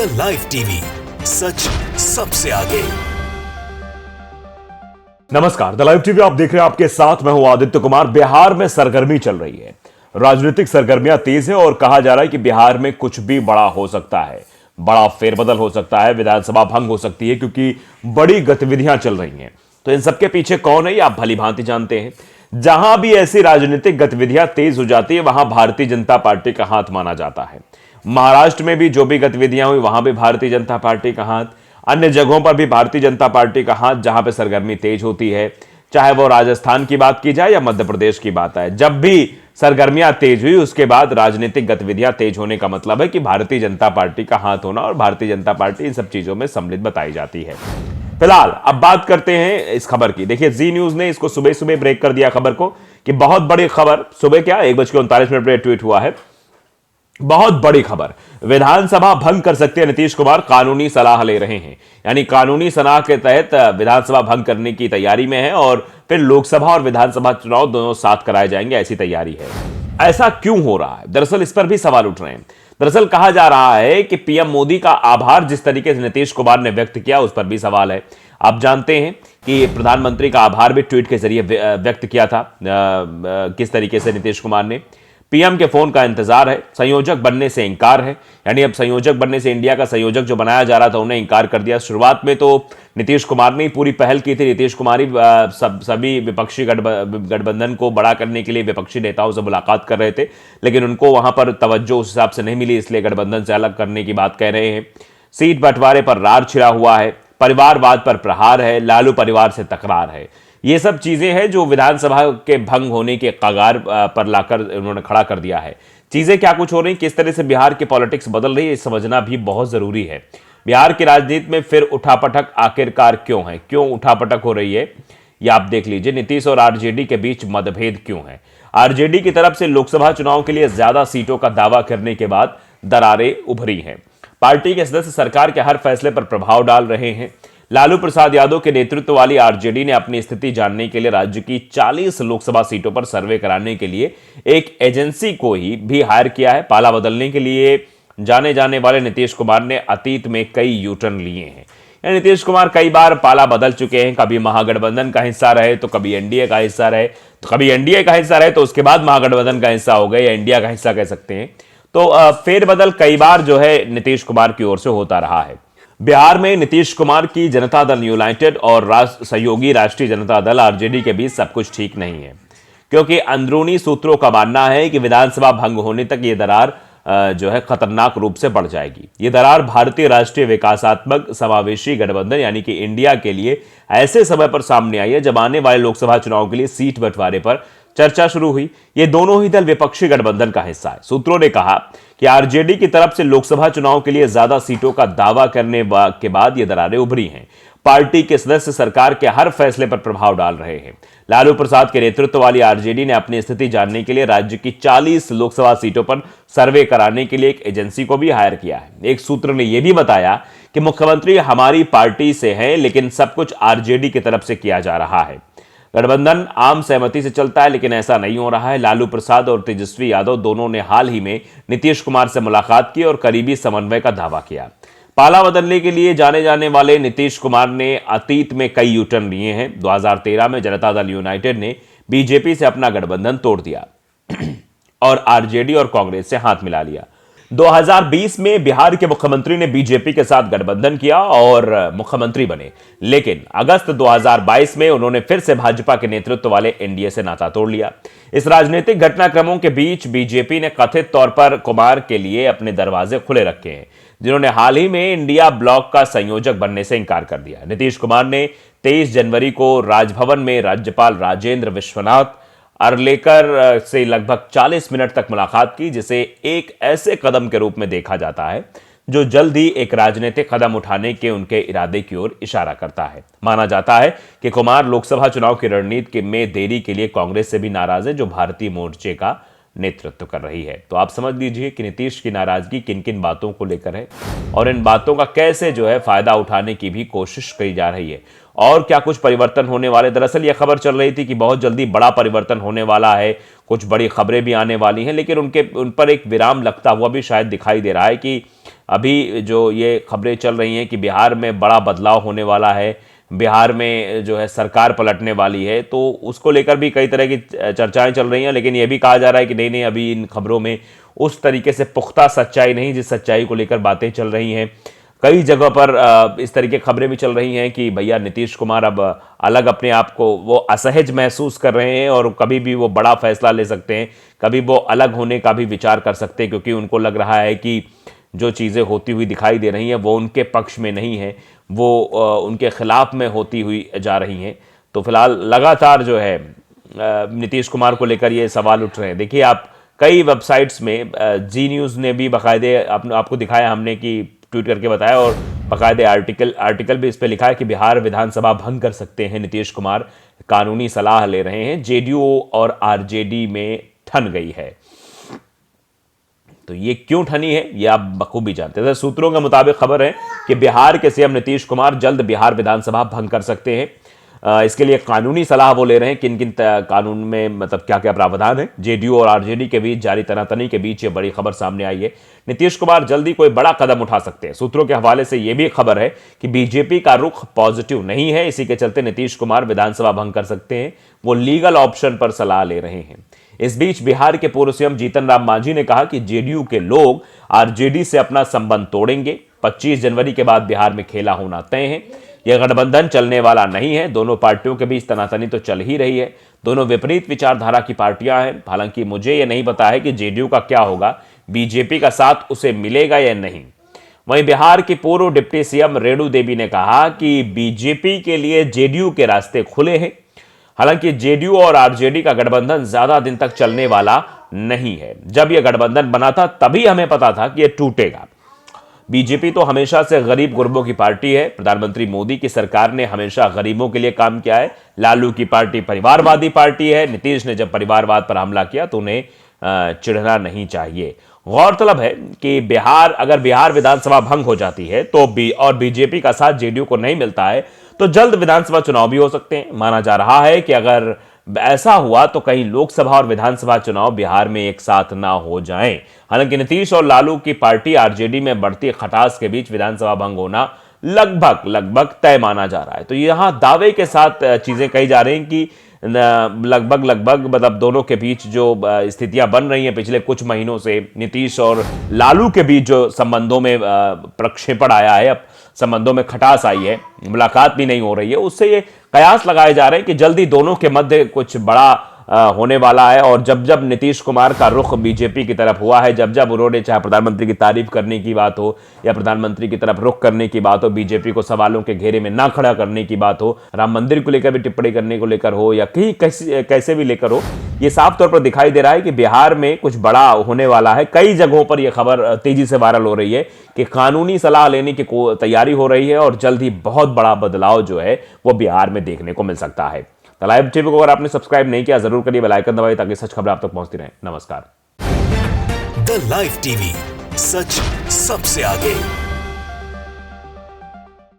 The live TV, सच सबसे आगे। नमस्कार, द लाइव टीवी आप देख रहे हैं, आपके साथ मैं हूं आदित्य कुमार। बिहार में सरगर्मी चल रही है, राजनीतिक सरगर्मियां तेज है और कहा जा रहा है कि बिहार में कुछ भी बड़ा हो सकता है, बड़ा फेरबदल हो सकता है, विधानसभा भंग हो सकती है, क्योंकि बड़ी गतिविधियां चल रही हैं। तो इन सबके पीछे कौन है, ये आप भली भांति जानते हैं। जहां भी ऐसी राजनीतिक गतिविधियां तेज हो जाती है, वहां भारतीय जनता पार्टी का हाथ माना जाता है। महाराष्ट्र में भी जो भी गतिविधियां हुई, वहां भी भारतीय जनता पार्टी का हाथ, अन्य जगहों पर भी भारतीय जनता पार्टी का हाथ, जहां पे सरगर्मी तेज होती है, चाहे वो राजस्थान की बात की जाए या मध्य प्रदेश की बात है। जब भी सरगर्मियां तेज हुई, उसके बाद राजनीतिक गतिविधियां तेज होने का मतलब है कि भारतीय जनता पार्टी का हाथ होना, और भारतीय जनता पार्टी इन सब चीजों में सम्मिलित बताई जाती है। फिलहाल अब बात करते हैं इस खबर की। देखिए, जी न्यूज ने इसको सुबह सुबह ब्रेक कर दिया खबर को कि बहुत बड़ी खबर, सुबह क्या 1:39 पर ट्वीट हुआ है, बहुत बड़ी खबर, विधानसभा भंग कर सकते हैं नीतीश कुमार, कानूनी सलाह ले रहे हैं। यानी कानूनी सलाह के तहत विधानसभा भंग करने की तैयारी में है और फिर लोकसभा और विधानसभा चुनाव दोनों साथ कराए जाएंगे, ऐसी तैयारी है। ऐसा क्यों हो रहा है? दरअसल इस पर भी सवाल उठ रहे हैं। दरअसल कहा जा रहा है कि पीएम मोदी का आभार जिस तरीके से नीतीश कुमार ने व्यक्त किया, उस पर भी सवाल है। आप जानते हैं कि प्रधानमंत्री का आभार भी ट्वीट के जरिए व्यक्त किया था। किस तरीके से नीतीश कुमार ने पीएम के फोन का इंतजार है, संयोजक बनने से इंकार है। यानी अब संयोजक बनने से, इंडिया का संयोजक जो बनाया जा रहा था, उन्हें इंकार कर दिया। शुरुआत में तो नीतीश कुमार ने पूरी पहल की थी। नीतीश कुमार ही सभी विपक्षी गठबंधन को बड़ा करने के लिए विपक्षी नेताओं से मुलाकात कर रहे थे, लेकिन उनको वहां पर तवज्जो उस हिसाब से नहीं मिली, इसलिए गठबंधन से अलग करने की बात कह रहे हैं। सीट बंटवारे पर रार छिड़ा हुआ है, परिवारवाद पर प्रहार है, लालू परिवार से तकरार है। ये सब चीजें हैं जो विधानसभा के भंग होने के कगार पर लाकर उन्होंने खड़ा कर दिया है। चीजें क्या कुछ हो रही, किस तरह से बिहार की पॉलिटिक्स बदल रही है, समझना भी बहुत जरूरी है। बिहार की राजनीति में फिर उठापटक आखिरकार क्यों है, क्यों उठापटक हो रही है, ये आप देख लीजिए। नीतीश और आरजेडी के बीच मतभेद क्यों है? आरजेडी की तरफ से लोकसभा चुनाव के लिए ज्यादा सीटों का दावा करने के बाद दरारें उभरी हैं। पार्टी के सदस्य सरकार के हर फैसले पर प्रभाव डाल रहे हैं। लालू प्रसाद यादव के नेतृत्व वाली आरजेडी ने अपनी स्थिति जानने के लिए राज्य की 40 लोकसभा सीटों पर सर्वे कराने के लिए एक एजेंसी को ही भी हायर किया है। पाला बदलने के लिए जाने जाने वाले नीतीश कुमार ने अतीत में कई यूटर्न लिए हैं। नीतीश कुमार कई बार पाला बदल चुके हैं। कभी महागठबंधन का हिस्सा रहे तो कभी एनडीए का हिस्सा रहे, तो कभी एनडीए का हिस्सा रहे तो उसके बाद महागठबंधन का हिस्सा हो गए, या इंडिया का हिस्सा कह सकते हैं। तो फेरबदल कई बार जो है नीतीश कुमार की ओर से होता रहा है। बिहार में नीतीश कुमार की जनता दल यूनाइटेड और सहयोगी राष्ट्रीय जनता दल आरजेडी के बीच सब कुछ ठीक नहीं है, क्योंकि अंदरूनी सूत्रों का मानना है कि विधानसभा भंग होने तक ये दरार जो है खतरनाक रूप से बढ़ जाएगी। ये दरार भारतीय राष्ट्रीय विकासात्मक समावेशी गठबंधन यानी कि इंडिया के लिए ऐसे समय पर सामने आई है जब आने वाले लोकसभा चुनाव के लिए सीट बंटवारे पर चर्चा शुरू हुई। ये दोनों ही दल विपक्षी गठबंधन का हिस्सा है। सूत्रों ने कहा कि आरजेडी की तरफ से लोकसभा चुनाव के लिए ज्यादा सीटों का दावा करने के बाद ये दरारें उभरी हैं। पार्टी के सदस्य सरकार के हर फैसले पर प्रभाव डाल रहे हैं। लालू प्रसाद के नेतृत्व वाली आरजेडी ने अपनी स्थिति जानने के लिए राज्य की 40 लोकसभा सीटों पर सर्वे कराने के लिए एक एजेंसी को भी हायर किया है। एक सूत्र ने यह भी बताया कि मुख्यमंत्री हमारी पार्टी से हैं, लेकिन सब कुछ आरजेडी की तरफ से किया जा रहा है। गठबंधन आम सहमति से चलता है, लेकिन ऐसा नहीं हो रहा है। लालू प्रसाद और तेजस्वी यादव दोनों ने हाल ही में नीतीश कुमार से मुलाकात की और करीबी समन्वय का दावा किया। पाला बदलने के लिए जाने जाने वाले नीतीश कुमार ने अतीत में कई यूटर्न लिए हैं। 2013 में जनता दल यूनाइटेड ने बीजेपी से अपना गठबंधन तोड़ दिया और आरजेडी और कांग्रेस से हाथ मिला लिया। 2020 में बिहार के मुख्यमंत्री ने बीजेपी के साथ गठबंधन किया और मुख्यमंत्री बने, लेकिन अगस्त 2022 में उन्होंने फिर से भाजपा के नेतृत्व वाले एनडीए से नाता तोड़ लिया। इस राजनीतिक घटनाक्रमों के बीच बीजेपी ने कथित तौर पर कुमार के लिए अपने दरवाजे खुले रखे हैं, जिन्होंने हाल ही में इंडिया ब्लॉक का संयोजक बनने से इंकार कर दिया। नीतीश कुमार ने 23 जनवरी को राजभवन में राज्यपाल राजेंद्र विश्वनाथ अर्लेकर से लगभग 40 मिनट तक मुलाकात की, जिसे एक ऐसे कदम के रूप में देखा जाता है जो जल्द ही एक राजनीतिक कदम उठाने के उनके इरादे की ओर इशारा करता है। माना जाता है कि कुमार लोकसभा चुनाव की रणनीति में देरी के लिए कांग्रेस से भी नाराज है, जो भारतीय मोर्चे का नेतृत्व कर रही है। तो आप समझ लीजिए कि नीतीश की नाराजगी किन किन बातों को लेकर है और इन बातों का कैसे जो है फायदा उठाने की भी कोशिश की जा रही है, और क्या कुछ परिवर्तन होने वाले। दरअसल यह खबर चल रही थी कि बहुत जल्दी बड़ा परिवर्तन होने वाला है, कुछ बड़ी खबरें भी आने वाली हैं, लेकिन उन पर एक विराम लगता हुआ भी शायद दिखाई दे रहा है कि अभी जो ये खबरें चल रही हैं कि बिहार में बड़ा बदलाव होने वाला है, बिहार में जो है सरकार पलटने वाली है, तो उसको लेकर भी कई तरह की चर्चाएं चल रही हैं। लेकिन यह भी कहा जा रहा है कि नहीं नहीं, अभी इन खबरों में उस तरीके से पुख्ता सच्चाई नहीं, जिस सच्चाई को लेकर बातें चल रही हैं। कई जगह पर इस तरह की खबरें भी चल रही हैं कि भैया नीतीश कुमार अब अलग अपने आप को वो असहज महसूस कर रहे हैं और कभी भी वो बड़ा फैसला ले सकते हैं, कभी वो अलग होने का भी विचार कर सकते हैं, क्योंकि उनको लग रहा है कि जो चीज़ें होती हुई दिखाई दे रही हैं वो उनके पक्ष में नहीं है, वो उनके खिलाफ में होती हुई जा रही हैं। तो फिलहाल लगातार जो है नीतीश कुमार को लेकर ये सवाल उठ रहे हैं। देखिए, आप कई वेबसाइट्स में जी न्यूज़ ने भी बाकायदे आपको दिखाया, हमने कि ट्वीट करके बताया, और बाकायदे आर्टिकल भी इस पर लिखा है कि बिहार विधानसभा भंग कर सकते हैं नीतीश कुमार, कानूनी सलाह ले रहे हैं, जेडीयू और आरजेडी में ठन गई है। तो ये क्यों ठनी है ये आप बखूबी जानते हैं। सूत्रों के मुताबिक खबर है कि बिहार के सीएम नीतीश कुमार जल्द बिहार विधानसभा भंग कर सकते हैं। इसके लिए कानूनी सलाह वो ले रहे हैं, किन किन कानून में मतलब क्या क्या प्रावधान है। जेडीयू और आरजेडी के बीच जारी तनातनी के बीच ये बड़ी खबर सामने आई है। नीतीश कुमार जल्दी कोई बड़ा कदम उठा सकते हैं। सूत्रों के हवाले से यह भी खबर है कि बीजेपी का रुख पॉजिटिव नहीं है, इसी के चलते नीतीश कुमार विधानसभा भंग कर सकते हैं। वो लीगल ऑप्शन पर सलाह ले रहे हैं। इस बीच बिहार के पूर्व सीएम जीतन राम मांझी ने कहा कि जेडीयू के लोग आरजेडी से अपना संबंध तोड़ेंगे। 25 जनवरी के बाद बिहार में खेला होना तय है। यह गठबंधन चलने वाला नहीं है। दोनों पार्टियों के बीच तनातनी तो चल ही रही है। दोनों विपरीत विचारधारा की पार्टियां हैं। हालांकि मुझे यह नहीं पता है कि जेडीयू का क्या होगा, बीजेपी का साथ उसे मिलेगा या नहीं। वहीं बिहार की पूर्व डिप्टी सीएम रेणु देवी ने कहा कि बीजेपी के लिए जेडीयू के रास्ते खुले हैं। हालांकि जेडीयू और आरजेडी का गठबंधन ज्यादा दिन तक चलने वाला नहीं है। जब यह गठबंधन बना था तभी हमें पता था कि यह टूटेगा। बीजेपी तो हमेशा से गरीब गुरबों की पार्टी है। प्रधानमंत्री मोदी की सरकार ने हमेशा गरीबों के लिए काम किया है। लालू की पार्टी परिवारवादी पार्टी है। नीतीश ने जब परिवारवाद पर हमला किया तो उन्हें चिढ़ना नहीं चाहिए। गौरतलब है कि अगर बिहार विधानसभा भंग हो जाती है तो बीजेपी का साथ जेडीयू को नहीं मिलता है तो जल्द विधानसभा चुनाव भी हो सकते हैं। माना जा रहा है कि अगर ऐसा हुआ तो कहीं लोकसभा और विधानसभा चुनाव बिहार में एक साथ ना हो जाएं। हालांकि नीतीश और लालू की पार्टी आरजेडी में बढ़ती खटास के बीच विधानसभा भंग होना लगभग तय माना जा रहा है। तो यहां दावे के साथ चीजें कही जा रही हैं कि लगभग मतलब दोनों के बीच जो स्थितियां बन रही हैं पिछले कुछ महीनों से, नीतीश और लालू के बीच जो संबंधों में प्रक्षेपण आया है, अब संबंधों में खटास आई है, मुलाकात भी नहीं हो रही है, उससे ये कयास लगाए जा रहे हैं कि जल्दी दोनों के मध्य कुछ बड़ा होने वाला है। और जब नीतीश कुमार का रुख बीजेपी की तरफ हुआ है, जब उन्होंने चाहे प्रधानमंत्री की तारीफ करने की बात हो या प्रधानमंत्री की तरफ रुख करने की बात हो, बीजेपी को सवालों के घेरे में ना खड़ा करने की बात हो, राम मंदिर को लेकर भी टिप्पणी करने को लेकर हो या कहीं कैसे भी लेकर हो, ये साफ तौर पर दिखाई दे रहा है कि बिहार में कुछ बड़ा होने वाला है। कई जगहों पर यह खबर तेजी से वायरल हो रही है कि कानूनी सलाह लेने की तैयारी हो रही है और जल्द ही बहुत बड़ा बदलाव जो है वो बिहार में देखने को मिल सकता है। लाइव टीवी को अगर आपने सब्सक्राइब नहीं किया जरूर करिए, बेल आइकन दबाइए ताकि सच खबर आप तक पहुंचती रहे। नमस्कार। द लाइव टीवी, सच सबसे आगे।